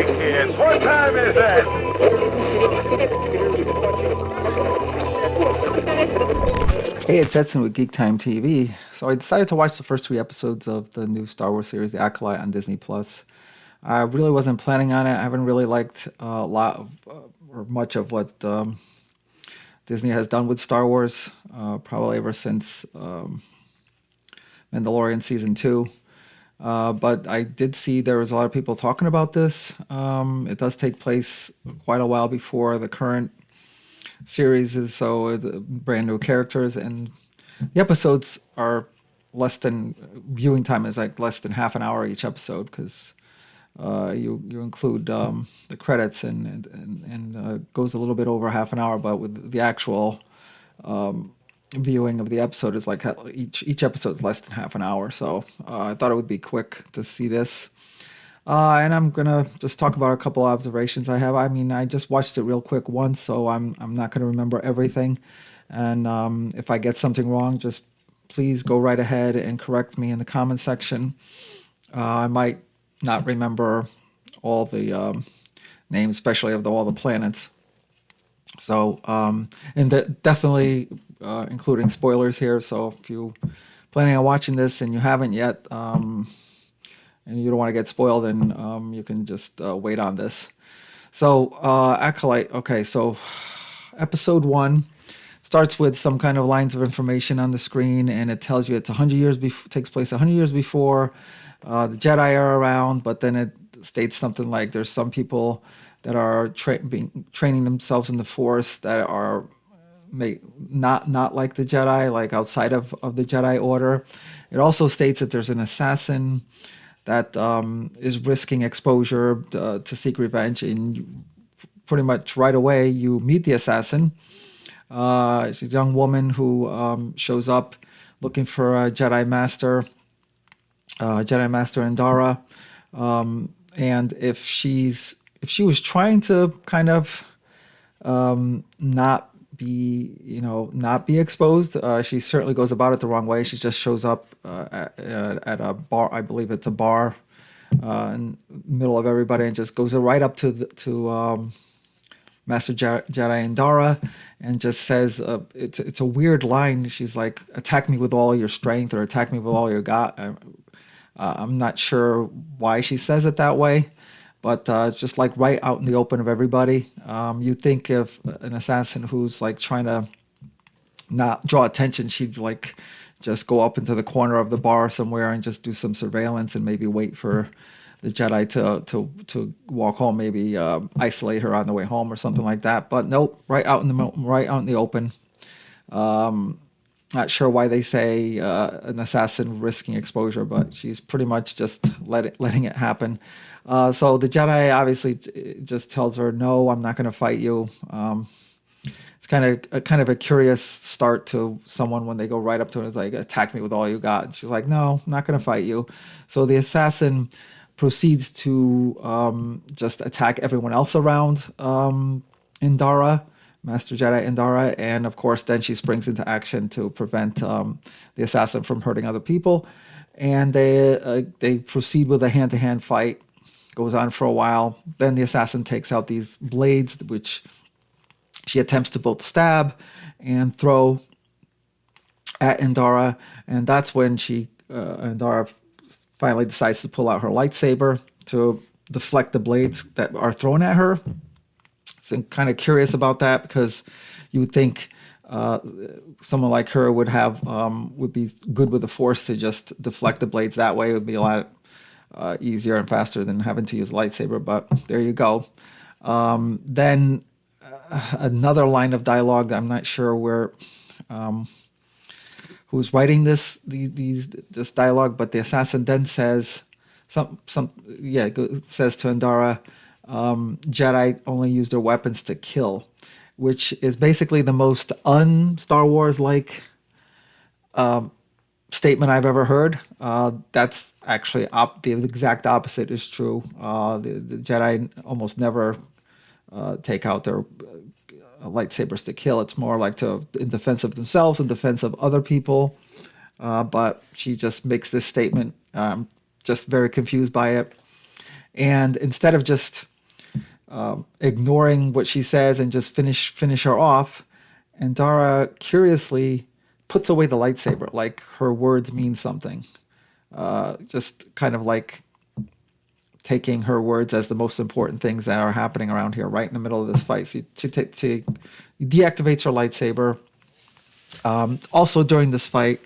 Hey, kids, what time is it? Hey, it's Edson with GeekTime TV. So I decided to watch the first 3 episodes of the new Star Wars series, The Acolyte, on Disney Plus. I really wasn't planning on it. I haven't really liked a lot of, or much of what Disney has done with Star Wars, probably ever since Mandalorian Season 2. But I did see there was a lot of people talking about this. It does take place quite a while before the current series is, so it's brand new characters, and the episodes are less than viewing time is like less than half an hour each episode because you include the credits and goes a little bit over half an hour, but with the actual viewing of the episode is like each episode is less than half an hour. So I thought it would be quick to see this. And I'm gonna just talk about a couple observations I have. I mean, I just watched it real quick once, so I'm not gonna remember everything. And if I get something wrong, just please go right ahead and correct me in the comment section. I might not remember all the names, especially of all the planets. So, definitely including spoilers here. So if you planning on watching this and you haven't yet, and you don't want to get spoiled, then you can just wait on this. So, Acolyte. Okay, so episode 1 starts with some kind of lines of information on the screen, and it tells you it's 100 years takes place 100 years before the Jedi are around. But then it states something like there's some people that are training themselves in the Force that are not like the Jedi, like outside of the Jedi Order. It also states that there's an assassin that is risking exposure to seek revenge, and pretty much right away you meet the assassin. She's a young woman who shows up looking for a Jedi Master Indara, and if she was trying to kind of not be exposed. She certainly goes about it the wrong way. She just shows up at a bar. I believe it's a bar in the middle of everybody, and just goes right up to Master Jedi Indara and just says, it's a weird line. She's like, "Attack me with all your strength," or "Attack me with all your God." I'm not sure why she says it that way. But it's just like right out in the open of everybody. You'd think if an assassin who's like trying to not draw attention, she'd like just go up into the corner of the bar somewhere and just do some surveillance and maybe wait for the Jedi to walk home, maybe isolate her on the way home or something like that. But nope, right out in the open. Not sure why they say an assassin risking exposure, but she's pretty much just letting it happen. So the Jedi obviously just tells her, "No, I'm not going to fight you." It's kind of a curious start to someone when they go right up to her and it's like, "Attack me with all you got." And she's like, "No, I'm not going to fight you." So the assassin proceeds to just attack everyone else around Indara. Master Jedi Indara, and of course then she springs into action to prevent the assassin from hurting other people, and they proceed with a hand-to-hand fight. Goes on for a while. Then the assassin takes out these blades, which she attempts to both stab and throw at Indara, and that's when Indara finally decides to pull out her lightsaber to deflect the blades that are thrown at her. So I'm kind of curious about that because you would think someone like her would be good with the Force to just deflect the blades that way. It would be a lot easier and faster than having to use a lightsaber. But there you go. Then another line of dialogue. I'm not sure who's writing this dialogue, but the assassin then says says to Indara, Jedi only use their weapons to kill, which is basically the most un-Star Wars-like statement I've ever heard. That's actually the exact opposite is true. The Jedi almost never take out their lightsabers to kill. It's more like in defense of themselves, in defense of other people. But she just makes this statement. Just very confused by it. And instead of just ignoring what she says and just finish her off. And Dara curiously puts away the lightsaber, like her words mean something. Just kind of like taking her words as the most important things that are happening around here, right in the middle of this fight. So she deactivates her lightsaber. Also during this fight,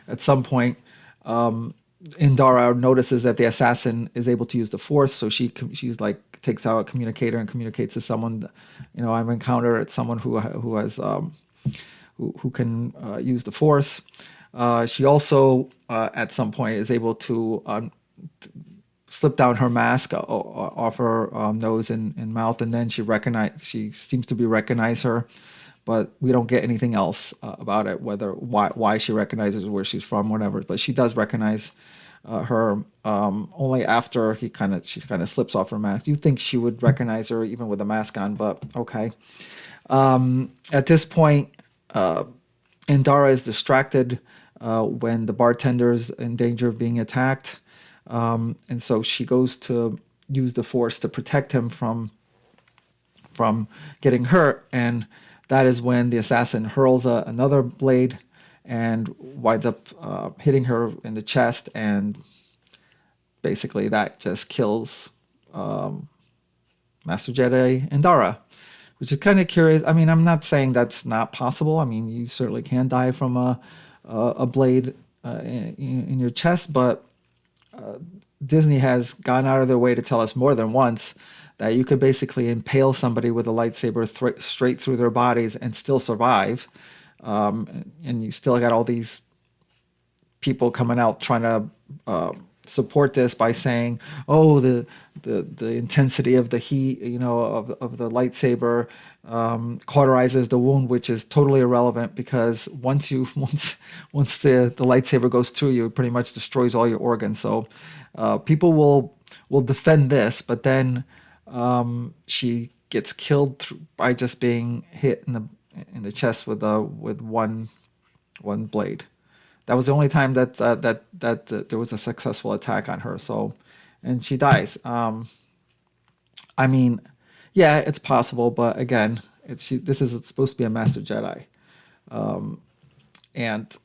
at some point, Indara notices that the assassin is able to use the Force, so she's like takes out a communicator and communicates to someone. I've encountered someone who has who can use the Force. She also at some point is able to slip down her mask off her nose and mouth, and then she seems to recognize her, but we don't get anything else about it, why she recognizes where she's from, whatever. But she does recognize her only after she kind of slips off her mask. You think she would recognize her even with a mask on, but okay. At this point, Indara is distracted when the bartender's in danger of being attacked. And so she goes to use the Force to protect him from getting hurt, and that is when the assassin hurls another blade and winds up hitting her in the chest, and basically that just kills Master Jedi Indara, which is kind of curious. I mean, I'm not saying that's not possible. I mean, you certainly can die from a blade in your chest, but Disney has gone out of their way to tell us more than once that you could basically impale somebody with a lightsaber straight through their bodies and still survive. And you still got all these people coming out trying to support this by saying, "Oh, the intensity of the heat, of the lightsaber cauterizes the wound," which is totally irrelevant, because once the lightsaber goes through you, it pretty much destroys all your organs. So people will defend this, but then she gets killed by just being hit in the chest with one blade. That was the only time that there was a successful attack on her. So, and she dies. I mean, yeah, it's possible, but again, this is supposed to be a Master Jedi, and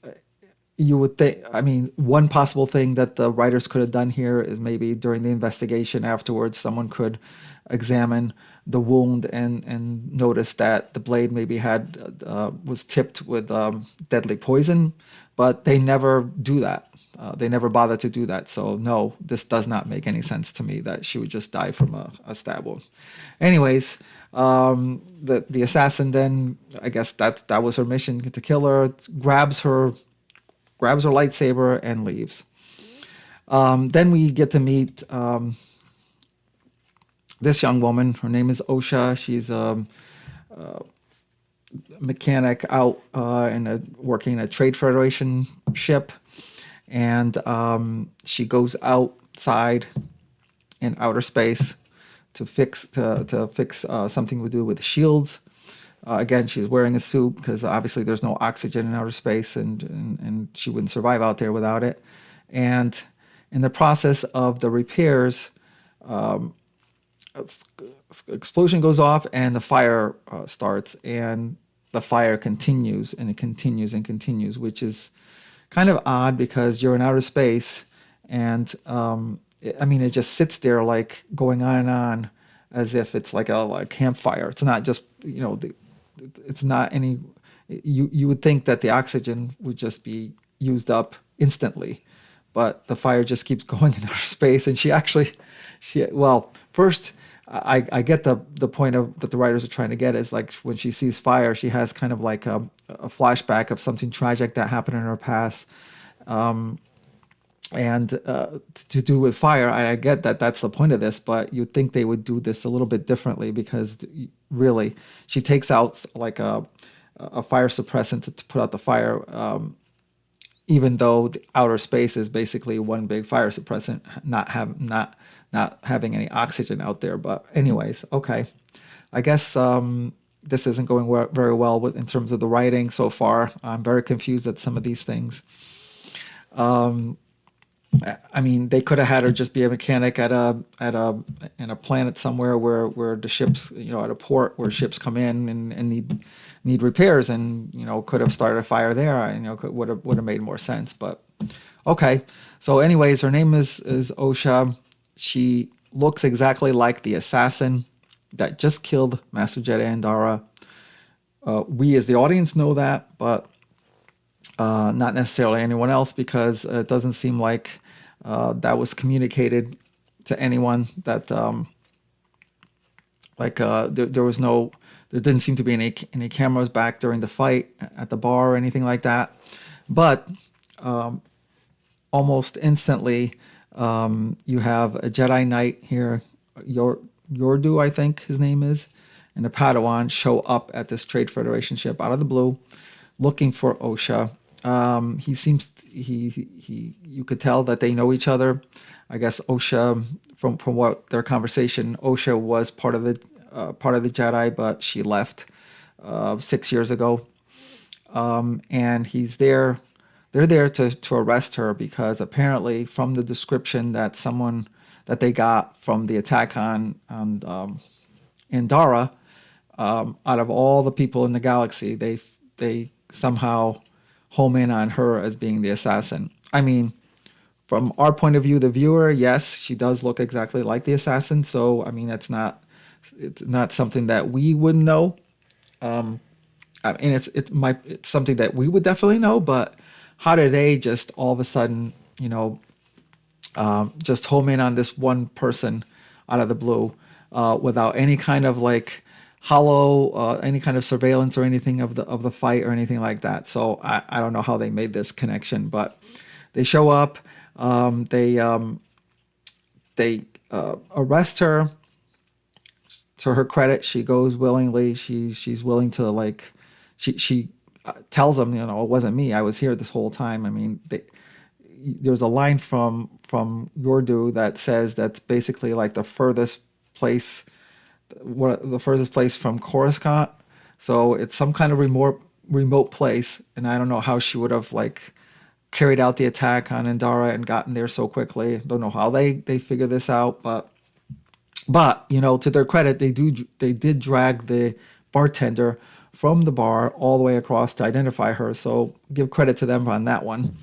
you would think. I mean, one possible thing that the writers could have done here is maybe during the investigation afterwards, someone could examine the wound and notice that the blade maybe was tipped with deadly poison, but they never do that. They never bother to do that. So no, this does not make any sense to me that she would just die from a stab wound. Anyways, the assassin then, I guess that was her mission, to kill her, grabs her lightsaber and leaves. Then we get to meet this young woman. Her name is Osha. She's a mechanic out working a Trade Federation ship, and she goes outside in outer space to fix something to do with shields. Again, she's wearing a suit because obviously there's no oxygen in outer space, and she wouldn't survive out there without it. And in the process of the repairs, explosion goes off and the fire starts, and the fire continues and it continues and continues, which is kind of odd because you're in outer space, and it just sits there like going on and on as if it's like a campfire. It's not just it's not any. You would think that the oxygen would just be used up instantly, but the fire just keeps going in outer space. And first, I get the point that the writers are trying to get is like when she sees fire, she has kind of like a flashback of something tragic that happened in her past, and to do with fire. I get that that's the point of this, but you'd think they would do this a little bit differently, because really she takes out like a fire suppressant to put out the fire, even though the outer space is basically one big fire suppressant, not having any oxygen out there. But anyways, okay. I guess this isn't going very well in terms of the writing so far. I'm very confused at some of these things. I mean, they could have had her just be a mechanic in a planet somewhere where the ships, at a port where ships come in and need repairs, and could have started a fire there. Would have made more sense. But okay. So, anyways, her name is Osha. She looks exactly like the assassin that just killed Master Jedi Andara. We as the audience know that, but not necessarily anyone else, because it doesn't seem like that was communicated to anyone. That there didn't seem to be any cameras back during the fight at the bar or anything like that. But almost instantly, you have a Jedi Knight here, Yordu, I think his name is, and a Padawan show up at this Trade Federation ship out of the blue, looking for Osha. You could tell that they know each other. I guess Osha, from what their conversation, Osha was part of the Jedi, but she left 6 years ago. And he's there. They're there to arrest her, because apparently, from the description that they got from the attack on Andara, out of all the people in the galaxy, they somehow home in on her as being the assassin. I mean, from our point of view, the viewer, yes, she does look exactly like the assassin. So I mean, it's not something that we wouldn't know. I mean, it's something that we would definitely know. But how do they just all of a sudden, just home in on this one person out of the blue, without any kind of like any kind of surveillance or anything of the fight or anything like that? So I don't know how they made this connection, but they show up. They arrest her. To her credit, she goes willingly. She's willing to, like, she tells them, it wasn't me. I was here this whole time. I mean, there's a line from Yordu that says that's basically like the furthest place from Coruscant. So it's some kind of remote place, and I don't know how she would have like carried out the attack on Andara and gotten there so quickly. Don't know how they figure this out, but to their credit, they did drag the bartender from the bar all the way across to identify her. So give credit to them on that one.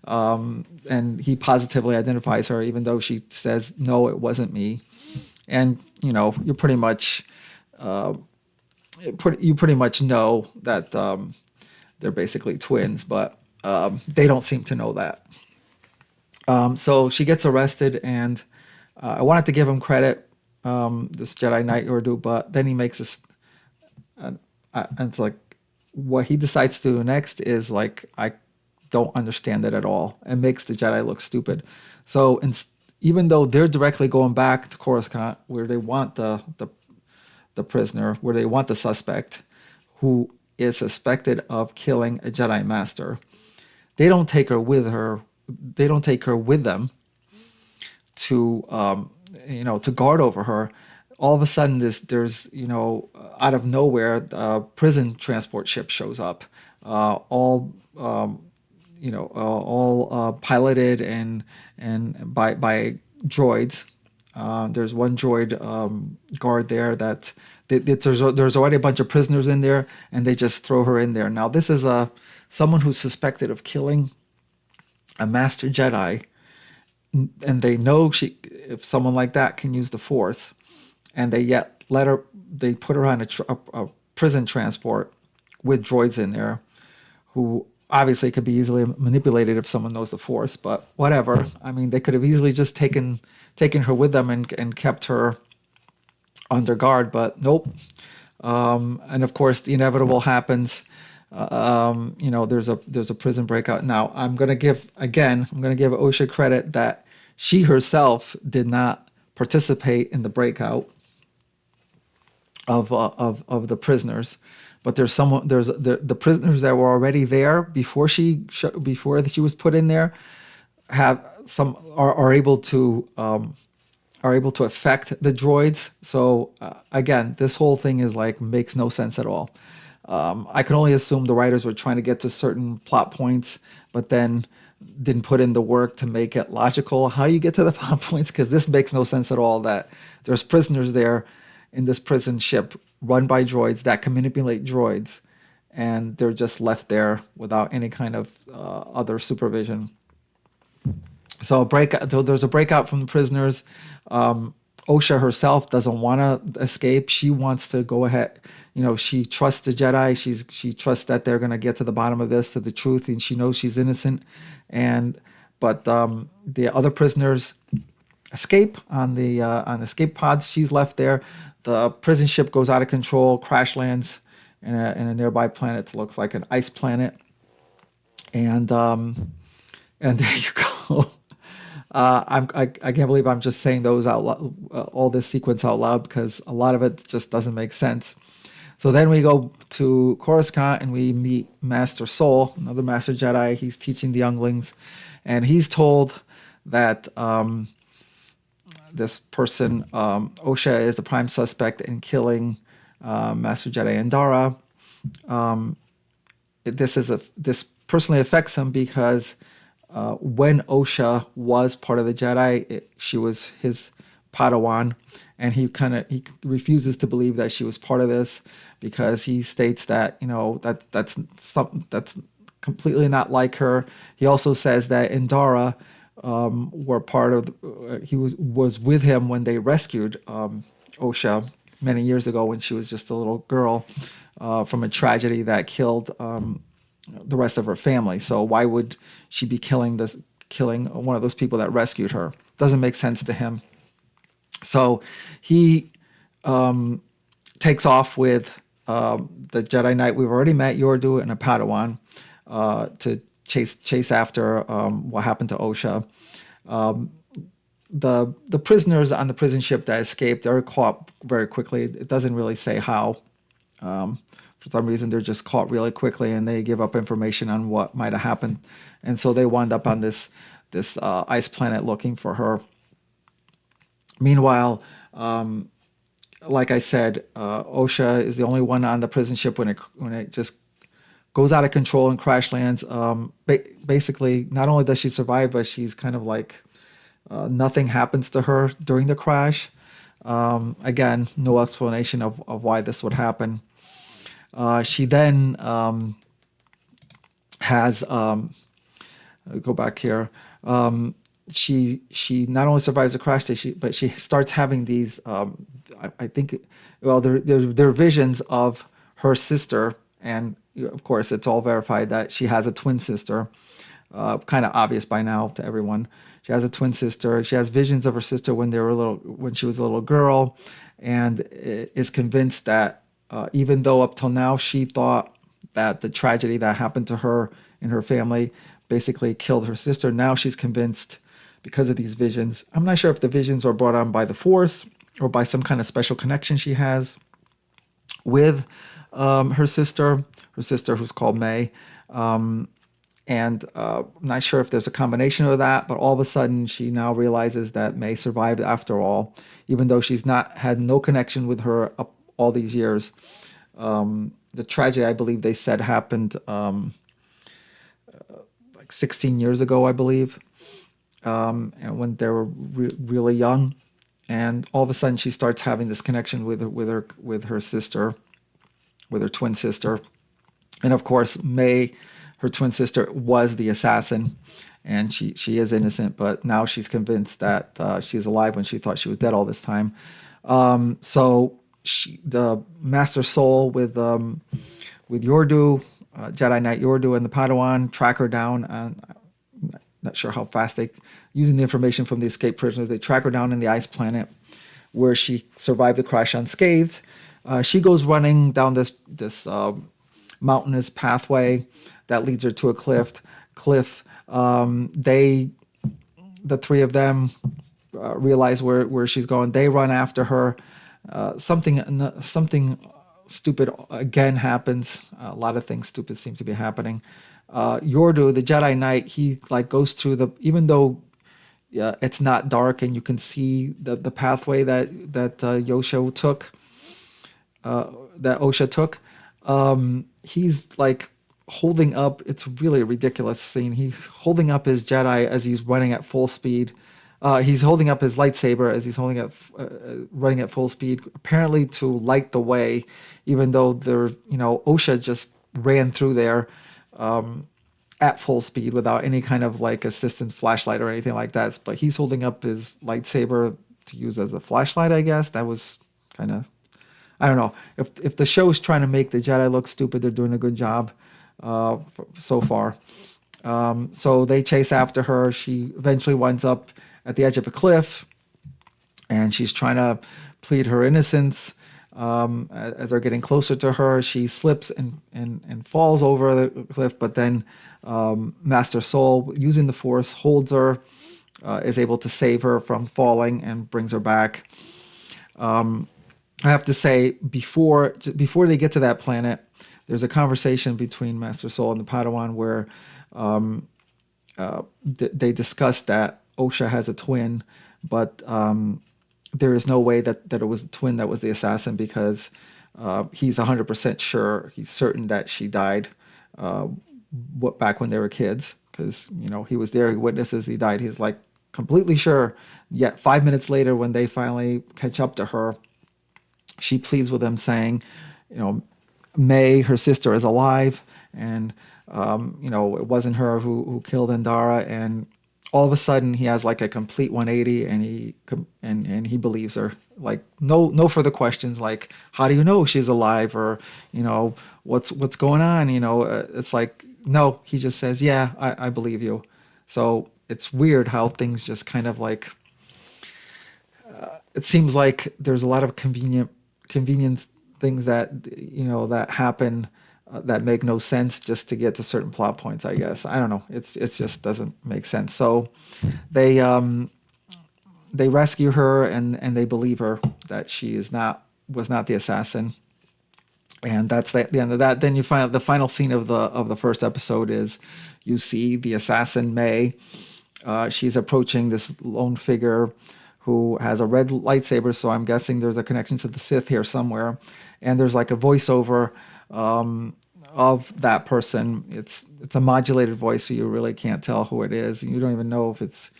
And he positively identifies her, even though she says, no, it wasn't me. And you're pretty much you pretty much know that they're basically twins, but they don't seem to know that. So she gets arrested, and I wanted to give him credit, this Jedi Knight Urdu, but then he makes this, and it's like what he decides to do next is like, I don't understand it at all, and makes the Jedi look stupid. So even though they're directly going back to Coruscant, where they want the prisoner, where they want the suspect who is suspected of killing a Jedi Master, they don't take her with them to to guard over her. All of a sudden, there's out of nowhere, a prison transport ship shows up, all piloted and by droids. There's one droid guard there that there's already a bunch of prisoners in there, and they just throw her in there. Now this is someone who's suspected of killing a Master Jedi, and they know if someone like that can use the Force, and they put her on a prison transport with droids in there, who obviously could be easily manipulated if someone knows the Force, but whatever. I mean, they could have easily just taken her with them and kept her under guard, but nope. And of course, the inevitable happens. There's a prison breakout. Now, I'm gonna give Osha credit that she herself did not participate in the breakout of the prisoners, but there's the prisoners that were already there before she was put in there are able to affect the droids. So again, this whole thing is like makes no sense at all. I can only assume the writers were trying to get to certain plot points, but then didn't put in the work to make it logical how you get to the plot points, because this makes no sense at all that there's prisoners there in this prison ship run by droids that can manipulate droids, and they're just left there without any kind of other supervision. So there's a breakout from the prisoners. Osha herself doesn't want to escape. She wants to go ahead. She trusts the Jedi. She trusts that they're going to get to the bottom of this, to the truth, and she knows she's innocent. But the other prisoners escape on the escape pods. She's left there. The prison ship goes out of control, crash lands in a nearby planet. It looks like an ice planet, and there you go. I can't believe I'm just saying those out loud, all this sequence out loud, because a lot of it just doesn't make sense. So then we go to Coruscant and we meet Master Soul, another Master Jedi. He's teaching the younglings, and he's told that this person, Osha, is the prime suspect in killing Master Jedi Endara. This personally affects him because when Osha was part of the Jedi, she was his Padawan, and he refuses to believe that she was part of this, because he states that that's completely not like her. He also says that Endara were part of. He was with him when they rescued Osha many years ago, when she was just a little girl from a tragedy that killed the rest of her family. So why would she be killing one of those people that rescued her? Doesn't make sense to him. So he takes off with the Jedi Knight we've already met, Yordu, and a Padawan to chase after what happened to Osha. The prisoners on the prison ship that escaped are caught very quickly. It doesn't really say how. For some reason, they're just caught really quickly, and they give up information on what might have happened, and so they wind up on this ice planet looking for her. Meanwhile, like I said, Osha is the only one on the prison ship when it just goes out of control and crash lands. Basically, not only does she survive, but she's kind of like nothing happens to her during the crash. Again, no explanation of why this would happen. She then has go back here. She not only survives the crash, but she starts having these. I think, well, there are visions of her sister, and of course, it's all verified that she has a twin sister. Kind of obvious by now to everyone. She has a twin sister. She has visions of her sister when she was a little girl, and is convinced that even though up till now she thought that the tragedy that happened to her and her family basically killed her sister, now she's convinced because of these visions. I'm not sure if the visions are brought on by the Force or by some kind of special connection she has with her sister who's called May. I'm not sure if there's a combination of that, but all of a sudden she now realizes that May survived after all, even though she's had no connection with her up all these years. The tragedy, I believe they said, happened like 16 years ago, I believe, and when they were really young. And all of a sudden she starts having this connection with her sister, with her twin sister. And of course, May, her twin sister, was the assassin, and she is innocent, but now she's convinced that she's alive when she thought she was dead all this time. So the Master Soul with Yordu, Jedi Knight Yordu, and the Padawan track her down. I'm not sure how fast using the information from the escaped prisoners, they track her down in the ice planet where she survived the crash unscathed. She goes running down this mountainous pathway that leads her to a cliff. The three of them realize where she's going. They run after her. Something stupid again happens. A lot of things stupid seem to be happening. Yordu, the Jedi Knight, he goes through even though it's not dark and you can see the pathway that Osha took. He's holding up. It's really a ridiculous scene. He holding up his Jedi as he's running at full speed. He's holding up his lightsaber as he's holding up, running at full speed, apparently to light the way, even though OSHA just ran through there at full speed without any kind of like assistance flashlight or anything like that. But he's holding up his lightsaber to use as a flashlight, I guess. That was kind of, I don't know. If the show's trying to make the Jedi look stupid, they're doing a good job so far. So they chase after her. She eventually winds up at the edge of a cliff, and she's trying to plead her innocence. As they're getting closer to her, she slips and falls over the cliff, but then Master Soul, using the Force, holds her, is able to save her from falling and brings her back. I have to say, before they get to that planet, there's a conversation between Master Soul and the Padawan where they discuss that OSHA has a twin, but there is no way that it was the twin that was the assassin, because he's 100% sure, he's certain that she died back when they were kids, because he was there, he witnesses he died. He's like completely sure. Yet 5 minutes later, when they finally catch up to her, she pleads with him, saying, May, her sister, is alive, and it wasn't her who killed Endara. And all of a sudden, he has like a complete 180, and he believes her. Like no further questions. Like, how do you know she's alive, or what's going on? It's like, no. He just says, yeah, I believe you. So it's weird how things just kind of like. It seems like there's a lot of convenience things that that happen that make no sense just to get to certain plot points, I guess. I don't know. It just doesn't make sense. So they rescue her, and they believe her that she was not the assassin. And that's the end of that. Then you find the final scene of the first episode is you see the assassin May. She's approaching this lone figure who has a red lightsaber, so I'm guessing there's a connection to the Sith here somewhere. And there's like a voiceover of that person. It's a modulated voice, so you really can't tell who it is. You don't even know if it's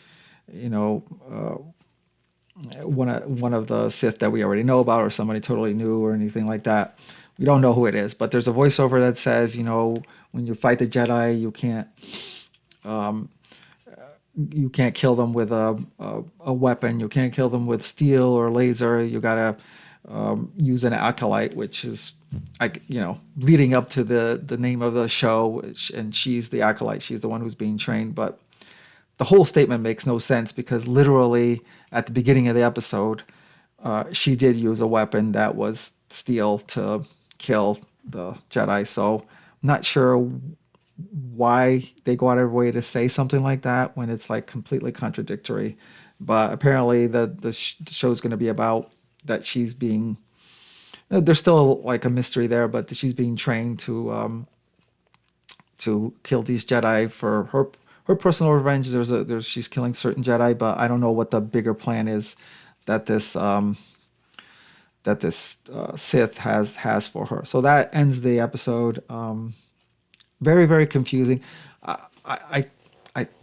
one of the Sith that we already know about, or somebody totally new, or anything like that. We don't know who it is, but there's a voiceover that says, when you fight the Jedi, you can't kill them with a weapon. You can't kill them with steel or laser. You gotta use an Acolyte, which is leading up to the name of the show. And she's the Acolyte. She's the one who's being trained. But the whole statement makes no sense, because literally at the beginning of the episode, she did use a weapon that was steel to kill the Jedi. So I'm not sure why they go out of their way to say something like that when it's like completely contradictory. But apparently the show's going to be about that she's being, there's still like a mystery there, but she's being trained to kill these Jedi for her personal revenge. She's killing certain Jedi, but I don't know what the bigger plan is that this Sith has for her. So that ends the episode. Very, very confusing. I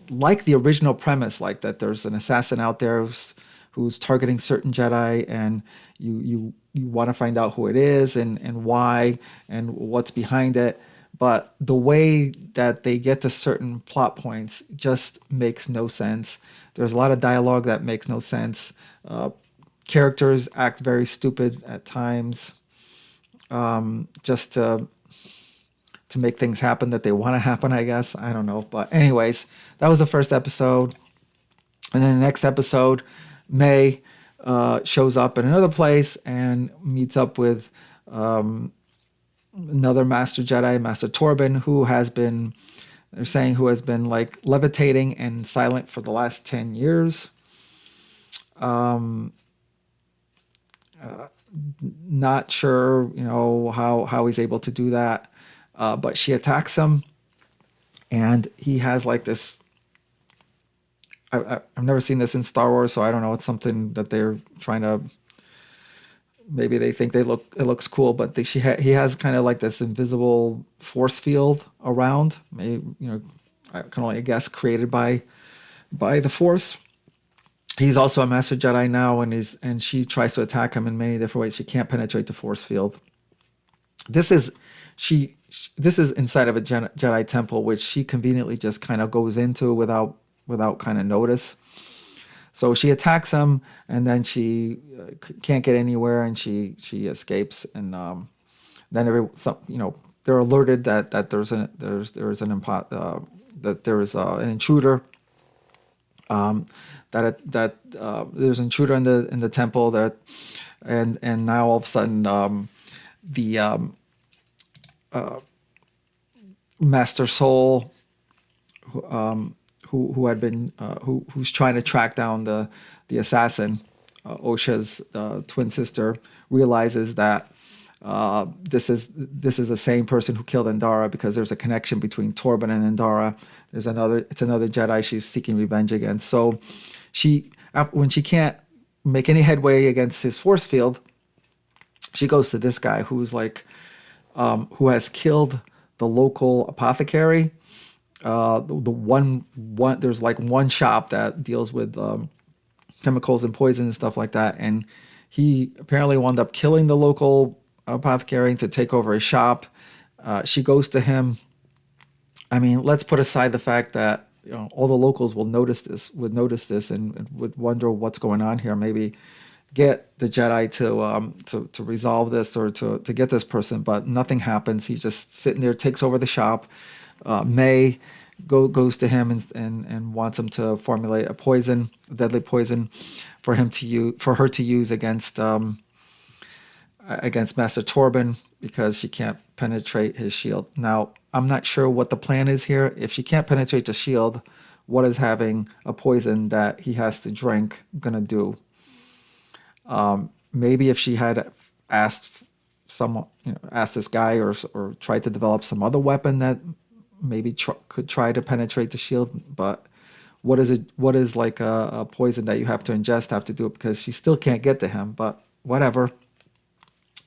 like the original premise, like that there's an assassin out there who's targeting certain Jedi, and you want to find out who it is and why and what's behind it. But the way that they get to certain plot points just makes no sense. There's a lot of dialogue that makes no sense. Characters act very stupid at times, just to make things happen that they want to happen, I guess. I don't know. But anyways, that was the first episode. And then the next episode, May shows up in another place and meets up with another Master Jedi, Master Torben, who has been like levitating and silent for the last 10 years. Not sure, how he's able to do that. But she attacks him, and he has like this. I've never seen this in Star Wars, so I don't know. It's something that they're trying to maybe they think it looks cool, but he has kind of like this invisible force field around. Maybe, I can only guess created by the Force. He's also a Master Jedi now, and she tries to attack him in many different ways. She can't penetrate the force field. This is she. This is inside of a Jedi temple, which she conveniently just kind of goes into without kind of notice. So she attacks him, and then she can't get anywhere, and she escapes, and then they're alerted that there's an intruder. There's an intruder in the temple and now all of a sudden the Master Soul who had been who's trying to track down the assassin, Osha's twin sister, realizes that this is the same person who killed Endara, because there's a connection between Torben and Endara. It's another Jedi she's seeking revenge against. So when she can't make any headway against his force field, she goes to this guy who's like who has killed the local apothecary. There's like one shop that deals with chemicals and poison and stuff like that, and he apparently wound up killing the local apothecary to take over his shop. She goes to him. I mean, let's put aside the fact that all the locals would notice this and would wonder what's going on here. Maybe get the Jedi to resolve this or to get this person, but nothing happens. He's just sitting there, takes over the shop. May goes to him and wants him to formulate a deadly poison for her to use against Master Torben, because she can't penetrate his shield. Now, I'm not sure what the plan is here. If she can't penetrate the shield, what is having a poison that he has to drink gonna do? Maybe if she had asked this guy or tried to develop some other weapon that maybe could try to penetrate the shield, but what is like a poison that you have to ingest, have to do it, because she still can't get to him, but whatever.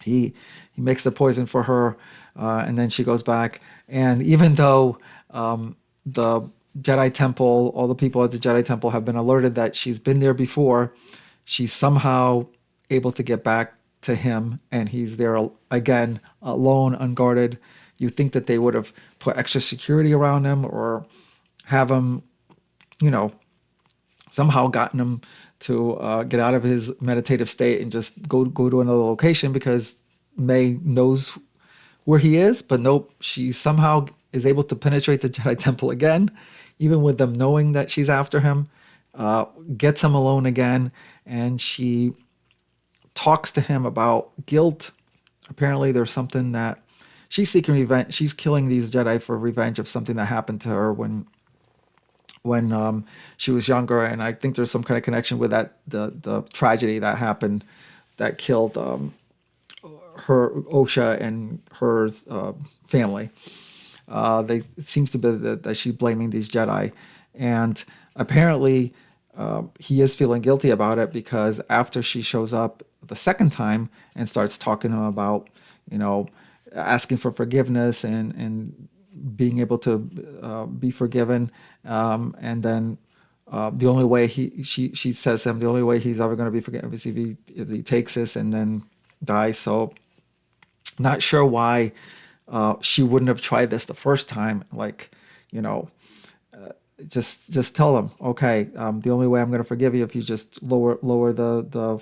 He makes the poison for her, and then she goes back. And even though the Jedi Temple, all the people at the Jedi Temple have been alerted that she's been there before, she's somehow able to get back to him, and he's there again, alone, unguarded. You think that they would have put extra security around him or have him, somehow gotten him to get out of his meditative state and just go to another location, because May knows where he is. But nope, she somehow is able to penetrate the Jedi Temple again, even with them knowing that she's after him, gets him alone again, and she talks to him about guilt. Apparently there's something that she's seeking revenge. She's killing these Jedi for revenge of something that happened to her when she was younger, and I think there's some kind of connection with that the tragedy that happened that killed her, Osha, and her family. It seems to be that she's blaming these Jedi, and apparently he is feeling guilty about it, because after she shows up the second time and starts talking to him about asking for forgiveness and being able to be forgiven, and then the only way she says to him, the only way he's ever going to be forgiven is if he takes this and then dies. So not sure why she wouldn't have tried this the first time. Like, just tell them, okay, the only way I'm going to forgive you if you just lower the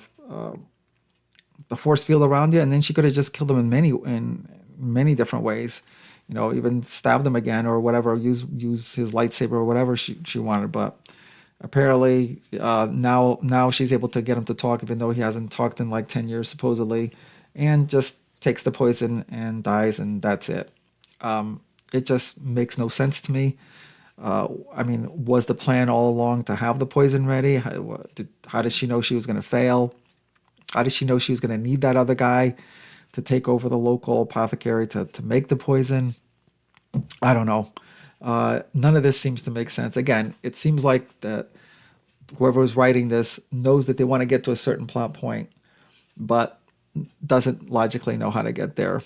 force field around you. And then she could have just killed him in many different ways. Even stabbed him again or whatever, use his lightsaber or whatever she wanted. But apparently now she's able to get him to talk, even though he hasn't talked in like 10 years supposedly, and just takes the poison and dies, and that's it. It just makes no sense to me. I mean, was the plan all along to have the poison ready? How did she know she was going to fail? How did she know she was going to need that other guy to take over the local apothecary to make the poison? I don't know. None of this seems to make sense. Again, it seems like that whoever is writing this knows that they want to get to a certain plot point, but doesn't logically know how to get there.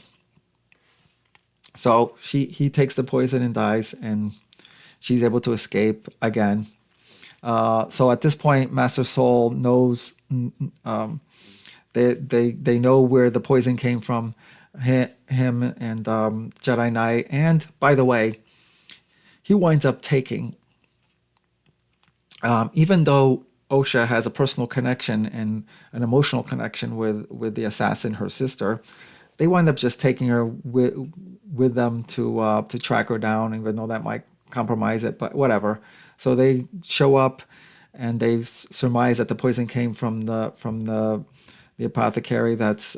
So he takes the poison and dies, and she's able to escape again. So at this point, Master Soul knows, they know where the poison came from, him and Jedi Knight. And by the way, he winds up taking, even though Osha has a personal connection and an emotional connection with the assassin, her sister, they wind up just taking her with them to track her down, even though that might compromise it, but whatever. So they show up, and they surmise that the poison came from the apothecary that's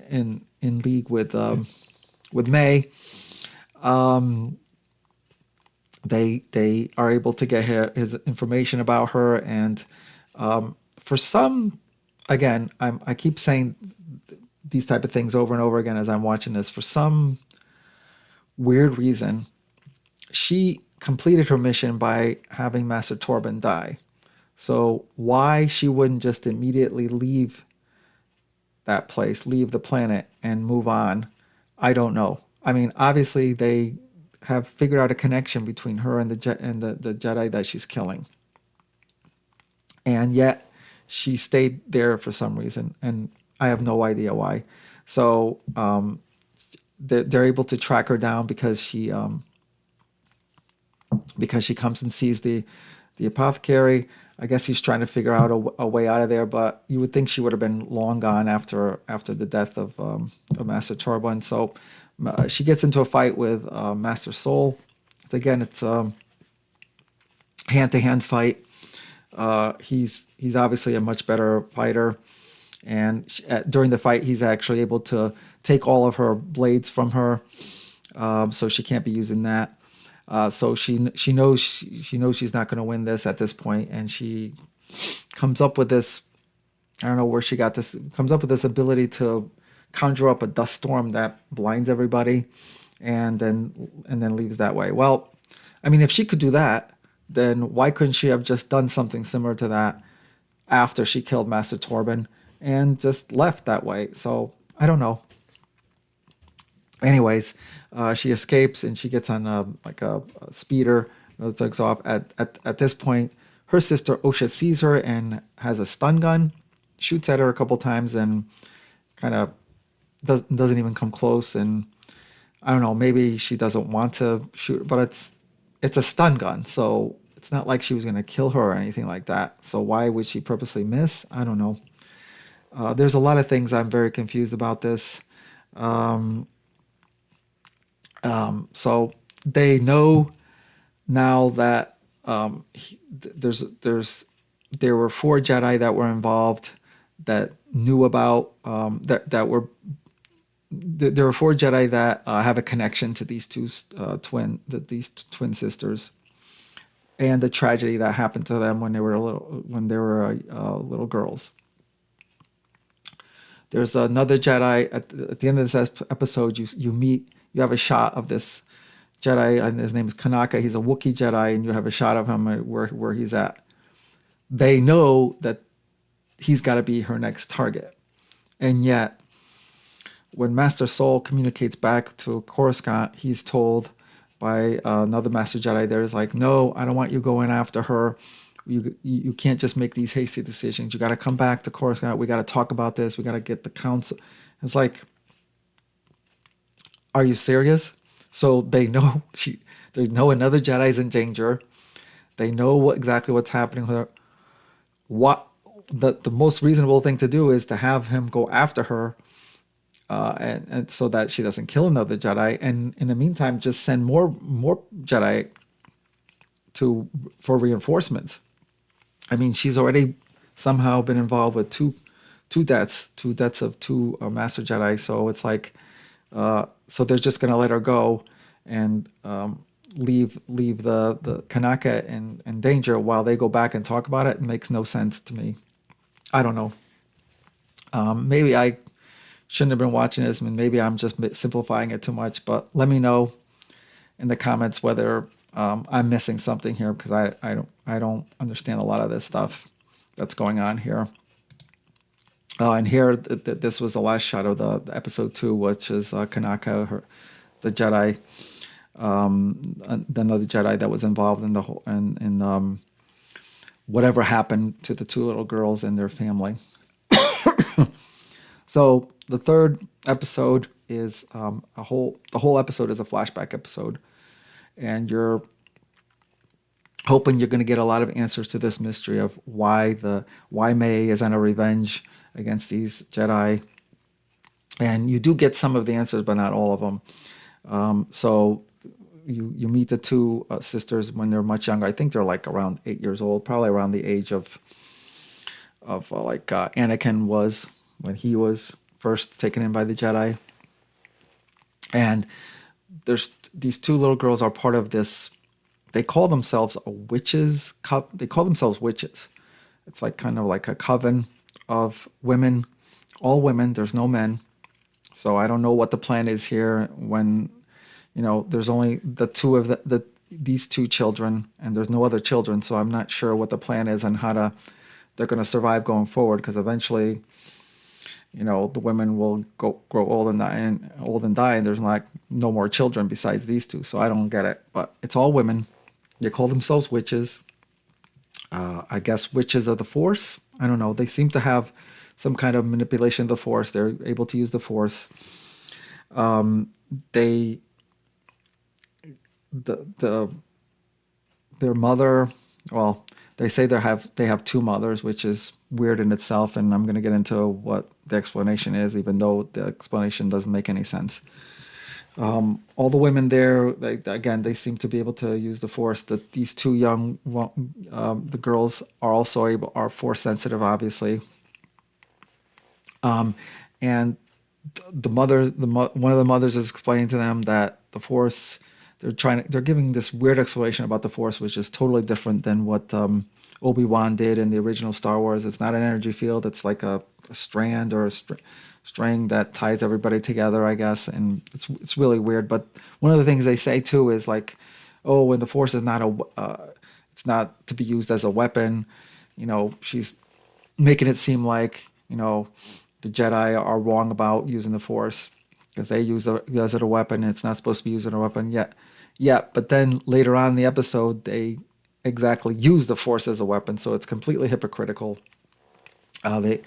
in league with May. They are able to get his information about her, and for some, again, I keep saying these type of things over and over again as I'm watching this. For some weird reason, she completed her mission by having Master Torben die. So why she wouldn't just immediately leave that place, leave the planet, and move on, I don't know. I mean, obviously they have figured out a connection between her and the Jedi that she's killing, and yet she stayed there for some reason, and I have no idea why. So they're able to track her down because she comes and sees the apothecary. I guess he's trying to figure out a way out of there, but you would think she would have been long gone after the death of Master Torben. So she gets into a fight with Master Soul. Again, it's a hand-to-hand fight. He's obviously a much better fighter, and during the fight, he's actually able to take all of her blades from her, so she can't be using that. So she knows she's not going to win this at this point, and she comes up with this. I don't know where she got this. Comes up with this ability to conjure up a dust storm that blinds everybody, and then leaves that way. Well, I mean, if she could do that, then why couldn't she have just done something similar to that after she killed Master Torben and just left that way? So I don't know. Anyways, she escapes, and she gets on a speeder. It takes off. At this point, her sister Osha sees her and has a stun gun, shoots at her a couple times, and kind of doesn't even come close. And I don't know, maybe she doesn't want to shoot, but it's a stun gun, so it's not like she was going to kill her or anything like that. So why would she purposely miss? I don't know. There's a lot of things I'm very confused about this. So they know now that there were 4 Jedi that were involved, that knew about there were 4 Jedi that have a connection to these twin sisters, and the tragedy that happened to them when they were little girls. There's another Jedi at the end of this episode. You have a shot of this Jedi, and his name is Kanaka. He's a Wookiee Jedi, and you have a shot of him where he's at. They know that he's got to be her next target, and yet when Master Soul communicates back to Coruscant, he's told by another Master Jedi there is like, no, I don't want you going after her. You can't just make these hasty decisions. You got to come back to Coruscant. We got to talk about this. We got to get the council. It's like, are you serious? So they know another Jedi's in danger. They know exactly what's happening with her. What the most reasonable thing to do is to have him go after her, and so that she doesn't kill another Jedi. And in the meantime, just send more Jedi for reinforcements. I mean, she's already somehow been involved with two deaths of 2 Master Jedi. So it's like, so they're just going to let her go and leave the Kanaka in danger while they go back and talk about it. It makes no sense to me. I don't know. Maybe I shouldn't have been watching this, and maybe I'm just simplifying it too much. But let me know in the comments whether I'm missing something here, because I don't understand a lot of this stuff that's going on here. And here, this was the last shot of the episode 2, which is Kanaka, the Jedi, another Jedi that was involved in the whole in whatever happened to the 2 little girls and their family. So the third episode is the whole episode is a flashback episode, and you're hoping you're going to get a lot of answers to this mystery of why May is on a revenge against these Jedi, and you do get some of the answers, but not all of them. So you meet the 2 sisters when they're much younger. I think they're like around 8 years old, probably around the age of Anakin was when he was first taken in by the Jedi. And there's these 2 little girls are part of this. They call themselves a witches. They call themselves witches. It's like kind of like a coven of women, all women. There's no men. So I don't know what the plan is here when, there's only the 2 of these 2 children and there's no other children. So I'm not sure what the plan is and how they're going to survive going forward, because eventually, the women will grow old and die, and there's like no more children besides these 2. So I don't get it, but it's all women. They call themselves witches. I guess witches of the Force. I don't know. They seem to have some kind of manipulation of the Force. They're able to use the Force. Their mother. Well, they say they have 2 mothers, which is weird in itself, and I'm going to get into what the explanation is, even though the explanation doesn't make any sense. All the women there, they seem to be able to use the Force. These 2 young, the girls are also are Force sensitive, obviously. And the mother, one of the mothers is explaining to them that the Force. They're giving this weird explanation about the Force, which is totally different than what Obi-Wan did in the original Star Wars. It's not an energy field. It's like a strand or a string that ties everybody together, I guess. And it's really weird. But one of the things they say too is like, oh, when the Force is not it's not to be used as a weapon. She's making it seem like, the Jedi are wrong about using the Force, because they use it as a weapon, and it's not supposed to be used as a weapon yet. Yeah, but then later on in the episode, they exactly use the Force as a weapon, so it's completely hypocritical. They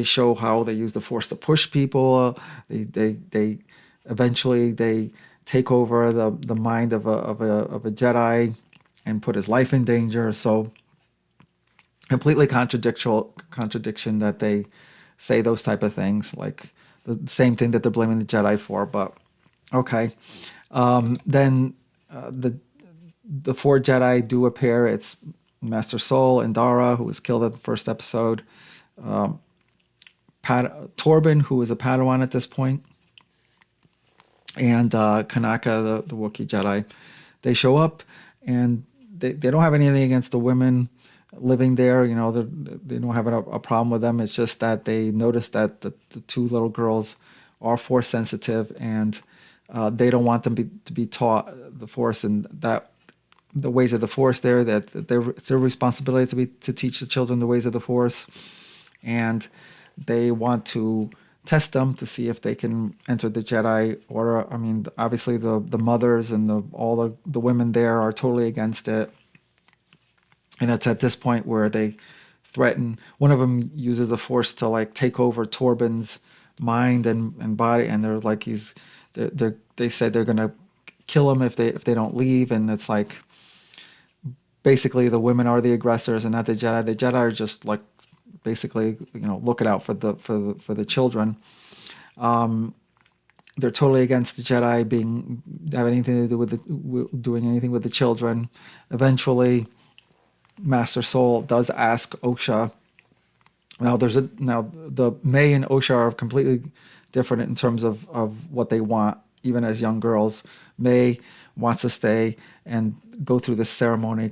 show how they use the Force to push people. They eventually they take over the mind of a Jedi and put his life in danger. So completely contradiction that they say those type of things, like the same thing that they're blaming the Jedi for. But okay, then the 4 Jedi do appear. It's Master Sol and Dara, who was killed in the first episode. Torben, who is a Padawan at this point, and Kanaka, the Wookiee Jedi. They show up, and they don't have anything against the women living there. They don't have a problem with them. It's just that they notice that the 2 little girls are Force sensitive, and they don't want them to be taught the Force and that the ways of the Force. It's their responsibility to teach the children the ways of the Force, and they want to test them to see if they can enter the Jedi Order. I mean, obviously the mothers and all the women there are totally against it. And it's at this point where they threaten. One of them uses the Force to like take over Torben's mind and body, and they're like they said they're gonna kill him if they don't leave. And it's like basically the women are the aggressors and not the Jedi. The Jedi are just like basically looking out for the children. They're totally against the Jedi having anything to do with doing anything with the children. Eventually, Master Sol does ask Osha. Now the May and Osha are completely different in terms of what they want, even as young girls. May wants to stay and go through this ceremony they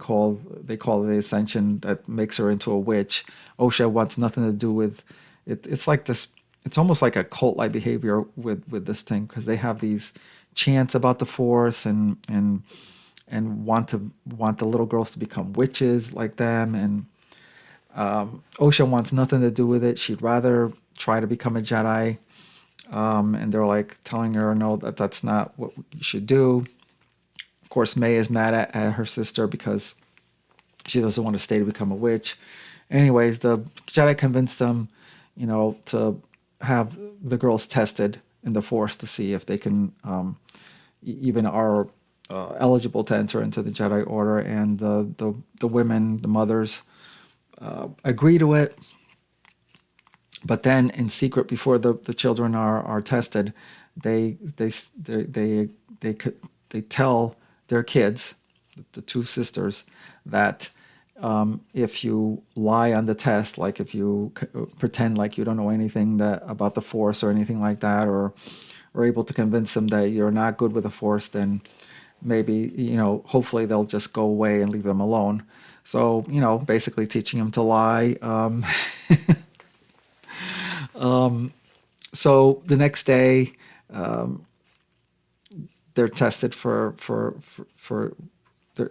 call it the Ascension, that makes her into a witch. Osha wants nothing to do with it. It's like this. It's almost like a cult-like behavior with this thing, because they have these chants about the Force and want the little girls to become witches like them. And Osha wants nothing to do with it. She'd rather try to become a Jedi, and they're like telling her, no, that's not what you should do. Of course, May is mad at her sister because she doesn't want to stay to become a witch. Anyways, the Jedi convinced them, to have the girls tested in the Force to see if they can even are eligible to enter into the Jedi Order. And the women, the mothers, agree to it. But then, in secret, before the children are tested, they tell their kids, the two sisters, that if you lie on the test, like if you pretend like you don't know anything about the Force or anything like that, or are able to convince them that you're not good with the Force, then maybe, hopefully they'll just go away and leave them alone. So, basically teaching them to lie. So the next day, they're tested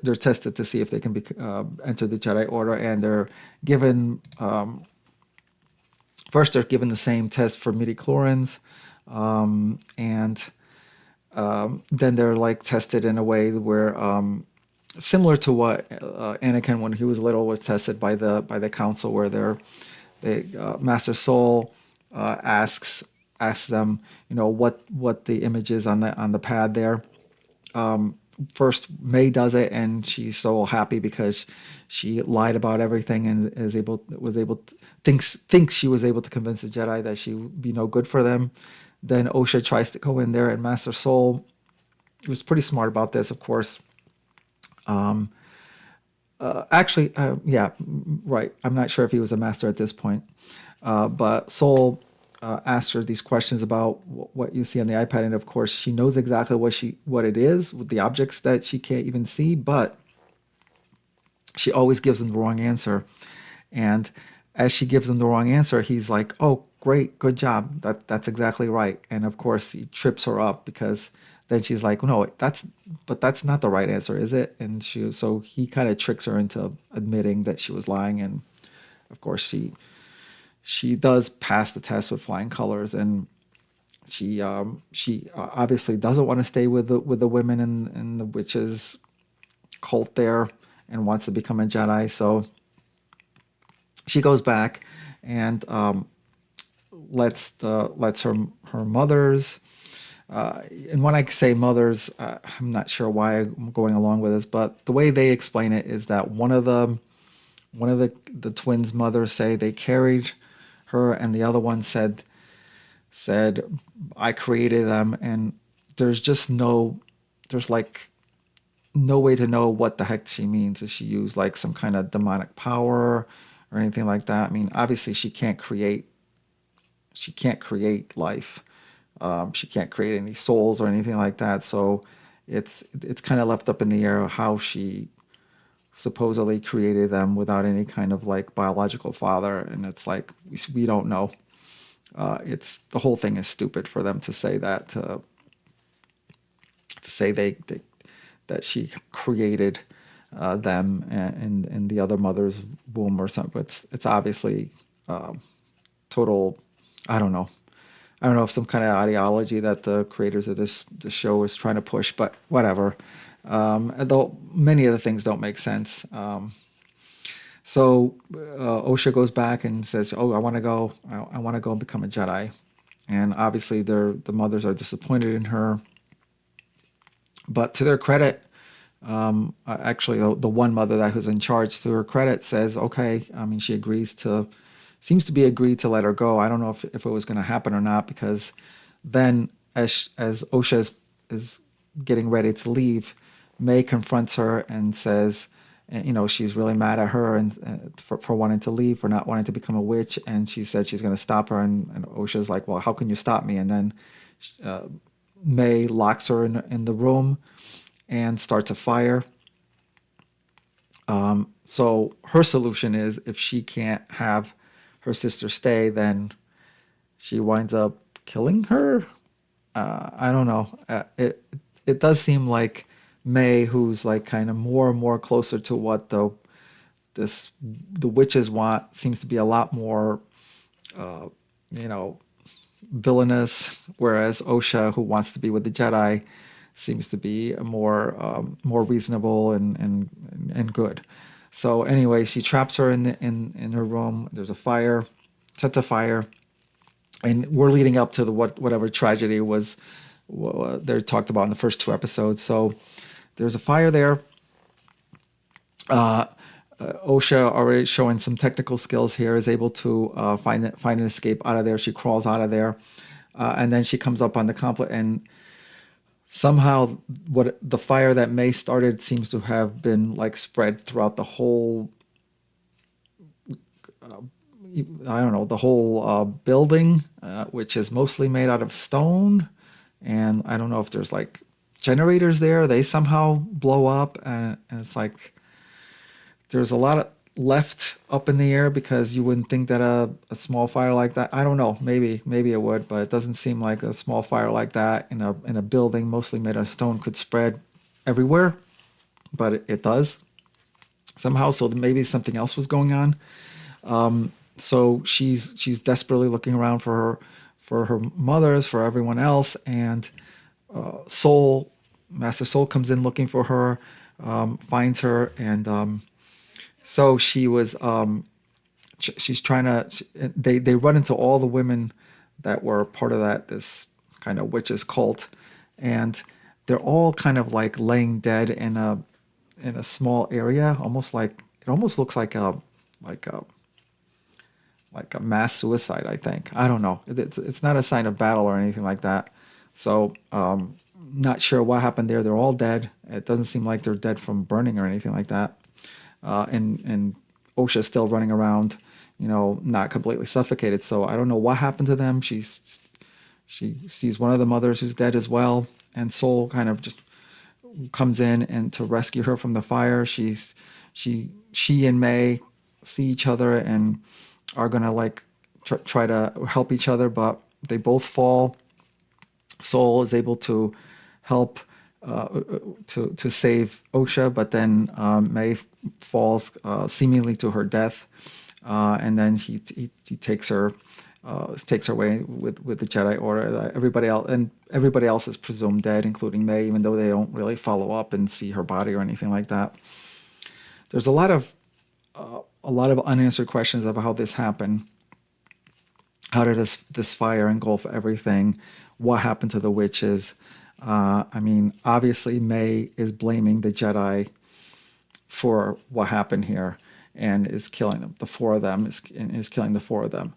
they're tested to see if they can enter the Jedi Order, and they're given first they're given the same test for midi-chlorians, and then they're like tested in a way where similar to what Anakin, when he was little, was tested by the council, where Master Soul asks them, what the image is on the pad there. First, May does it, and she's so happy because she lied about everything and thinks she was able to convince the Jedi that she would be no good for them. Then Osha tries to go in there, and Master Soul was pretty smart about this, of course. Yeah, right. I'm not sure if he was a master at this point, but Soul asked her these questions about what you see on the iPad, and of course she knows exactly what it is, with the objects that she can't even see, but she always gives him the wrong answer. And as she gives him the wrong answer, he's like, "Oh, great, good job. That's exactly right." And of course he trips her up, because then she's like, "No, that's not the right answer, is it?" And so he kind of tricks her into admitting that she was lying, and of course she does pass the test with flying colors, and she obviously doesn't want to stay with the women in the witches cult there, and wants to become a Jedi. So she goes back and lets her mothers. And when I say mothers, I'm not sure why I'm going along with this, but the way they explain it is that one of the twins' mothers say they carried her, and the other one said I created them, and there's like no way to know what the heck she means. Does she use like some kind of demonic power or anything like that? I mean, obviously she can't create life. She can't create any souls or anything like that. So it's kind of left up in the air how she supposedly created them without any kind of like biological father, and it's like we don't know. It's the whole thing is stupid for them to say that, to say that she created them in the other mother's womb or something. It's obviously total. I don't know if some kind of ideology that the creators of this show is trying to push, but whatever. Though many of the things don't make sense. So Osha goes back and says, "Oh, I want to go and become a Jedi." And obviously the mothers are disappointed in her. But to their credit, actually the one mother that was in charge, to her credit, says, "Okay." I mean, she seems to be agreed to let her go. I don't know if it was going to happen or not, because then as Osha is getting ready to leave, May confronts her and says, she's really mad at her and for wanting to leave, for not wanting to become a witch, and she said she's going to stop her, and Osha's like, "Well, how can you stop me?" And then May locks her in the room and starts a fire. So her solution is, if she can't have her sister stay, then she winds up killing her. I don't know. It does seem like May, who's like kind of more and more closer to what the witches want, seems to be a lot more you know, villainous, whereas Osha, who wants to be with the Jedi, seems to be more reasonable and good. So anyway, she traps her in her room. There's a fire, sets a fire, and we're leading up to the whatever tragedy was they're talked about in the first two episodes. So there's a fire there. Osha, already showing some technical skills here, is able to find an escape out of there. She crawls out of there, and then she comes up on the complex, and somehow what the fire that May started seems to have been like spread throughout the whole. I don't know, the whole building, which is mostly made out of stone, and I don't know if there's like generators there. They somehow blow up, and it's like. There's a lot of left up in the air because you wouldn't think that a small fire like that. I don't know. Maybe it would, but it doesn't seem like a small fire like that in a building mostly made of stone could spread everywhere, but it does somehow. So maybe something else was going on. So she's desperately looking around for her mothers, for everyone else, and Master Soul comes in looking for her, finds her, and. So she was, she's trying to, they run into all the women that were part of this kind of witches cult. And they're all kind of like laying dead in a small area, it almost looks like a mass suicide, I think. I don't know. It's not a sign of battle or anything like that. So, not sure what happened there. They're all dead. It doesn't seem like they're dead from burning or anything like that. And Osha's still running around, not completely suffocated. So I don't know what happened to them. She sees one of the mothers who's dead as well, and Soul kind of just comes in and to rescue her from the fire. She and May see each other and are gonna like try to help each other, but they both fall. Soul is able to help. To save Osha, but then May falls seemingly to her death, and then he takes her away with the Jedi Order. Everybody else is presumed dead, including May, even though they don't really follow up and see her body or anything like that. There's a lot of unanswered questions of how this happened. How did this fire engulf everything? What happened to the witches? I mean, obviously May is blaming the Jedi for what happened here and is killing them. The four of them is killing the four of them.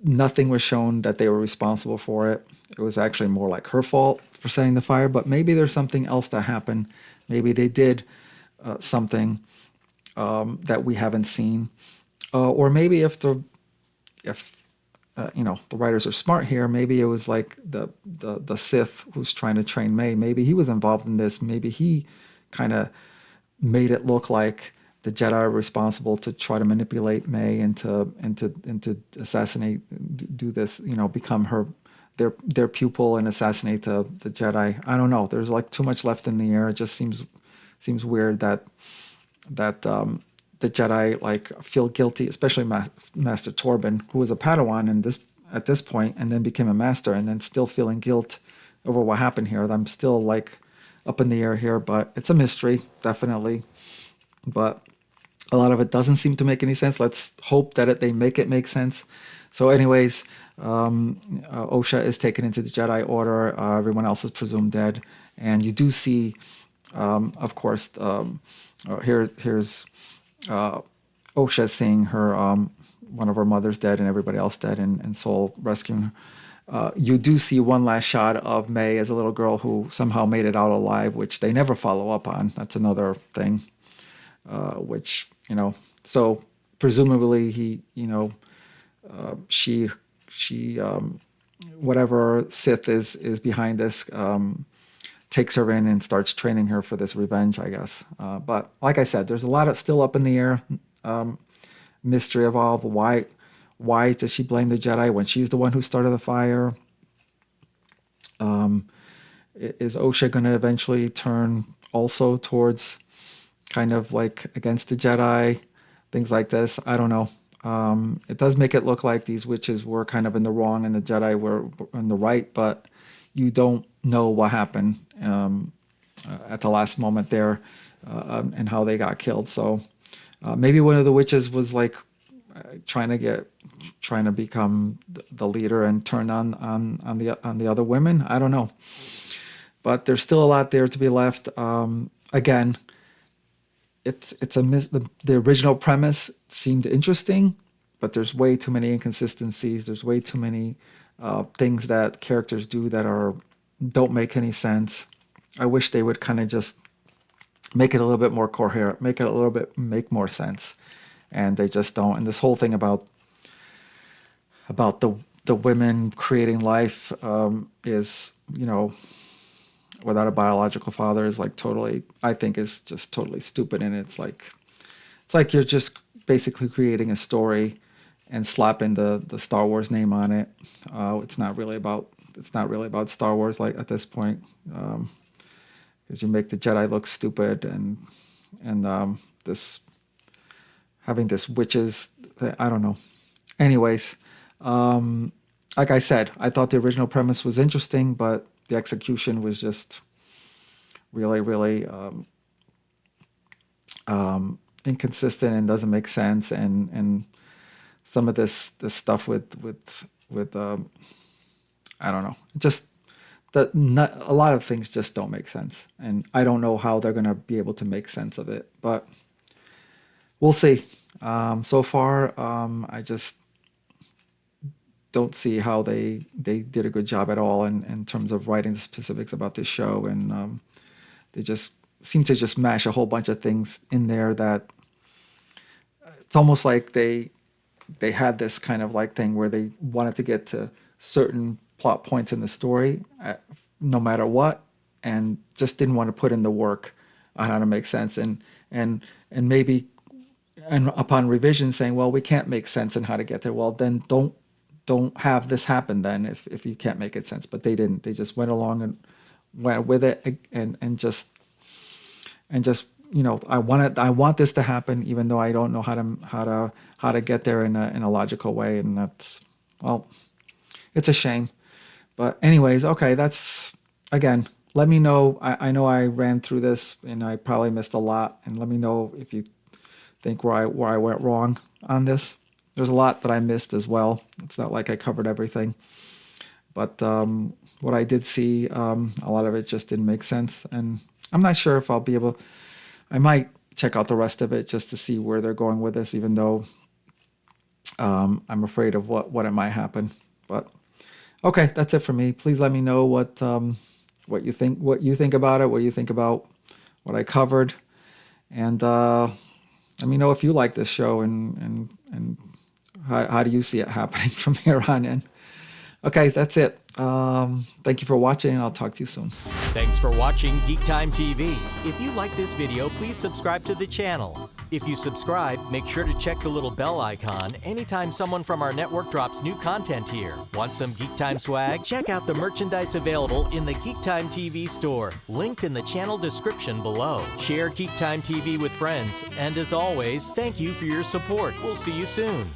Nothing was shown that they were responsible for it. It was actually more like her fault for setting the fire, but maybe there's something else that happened. Maybe they did something that we haven't seen. Or maybe if the writers are smart here, maybe it was like the Sith who's trying to train May. Maybe he was involved in this. Maybe he kind of made it look like the Jedi are responsible to try to manipulate May and to assassinate, do this, become their pupil and assassinate the Jedi. I don't know. There's like too much left in the air. It just seems weird that the Jedi like feel guilty, especially Master Torben, who was a Padawan at this point and then became a master, and then still feeling guilt over what happened here. I'm still like up in the air here, but it's a mystery, definitely. But a lot of it doesn't seem to make any sense. Let's hope that they make it make sense. So anyways, Osha is taken into the Jedi Order. Everyone else is presumed dead. And you do see, of course, here's Osha seeing her, one of her mothers dead and everybody else dead, and Soul rescuing her. You do see one last shot of May as a little girl who somehow made it out alive, which they never follow up on. That's another thing, which, so presumably she whatever Sith is behind this, takes her in and starts training her for this revenge, I guess. But like I said, there's a lot of still up in the air, mystery of all. Why does she blame the Jedi when she's the one who started the fire? Is Osha going to eventually turn also towards kind of like against the Jedi? Things like this. I don't know. It does make it look like these witches were kind of in the wrong and the Jedi were in the right, but you don't know what happened at the last moment there and how they got killed. So maybe one of the witches was like trying to become the leader and turn on the other women. I don't know, but there's still a lot there to be left. Again, the original premise seemed interesting, but there's way too many inconsistencies. There's way too many things that characters do that don't make any sense. I wish they would kind of just make it a little bit more coherent, make more sense, and they just don't. And this whole thing about the women creating life is, without a biological father is like totally, I think is just totally stupid. And it's like you're just basically creating a story and slapping the Star Wars name on it. It's not really about Star Wars like at this point, because you make the Jedi look stupid and this having this witches, I don't know. Anyways, like I said, I thought the original premise was interesting, but the execution was just really, really inconsistent and doesn't make sense. And some of this stuff with I don't know, just a lot of things just don't make sense. And I don't know how they're going to be able to make sense of it, but we'll see. So far, I just don't see how they did a good job at all in terms of writing the specifics about this show, and they just seem to just mash a whole bunch of things in there that it's almost like they had this kind of like thing where they wanted to get to certain plot points in the story no matter what, and just didn't want to put in the work on how to make sense, and maybe upon revision saying, well, we can't make sense in how to get there. Well, then don't have this happen then if you can't make it sense. But they didn't. They just went along and went with it and just I want this to happen even though I don't know how to get there in a logical way, and that's, well, it's a shame. But anyways, okay, that's, again, let me know. I know I ran through this and I probably missed a lot, and let me know if you think where I went wrong on this. There's a lot that I missed as well. It's not like I covered everything. But what I did see, a lot of it just didn't make sense. And I'm not sure if I'll be able... I might check out the rest of it just to see where they're going with this, even though I'm afraid of what it might happen. But okay, that's it for me. Please let me know what you think about it, what you think about what I covered. And let me know if you like this show and how do you see it happening from here on in. Okay, that's it. Thank you for watching, and I'll talk to you soon. Thanks for watching GeekTime TV. If you like this video, please subscribe to the channel. If you subscribe, make sure to check the little bell icon anytime someone from our network drops new content here. Want some GeekTime swag? Check out the merchandise available in the GeekTime TV store, linked in the channel description below. Share GeekTime TV with friends, and as always, thank you for your support. We'll see you soon.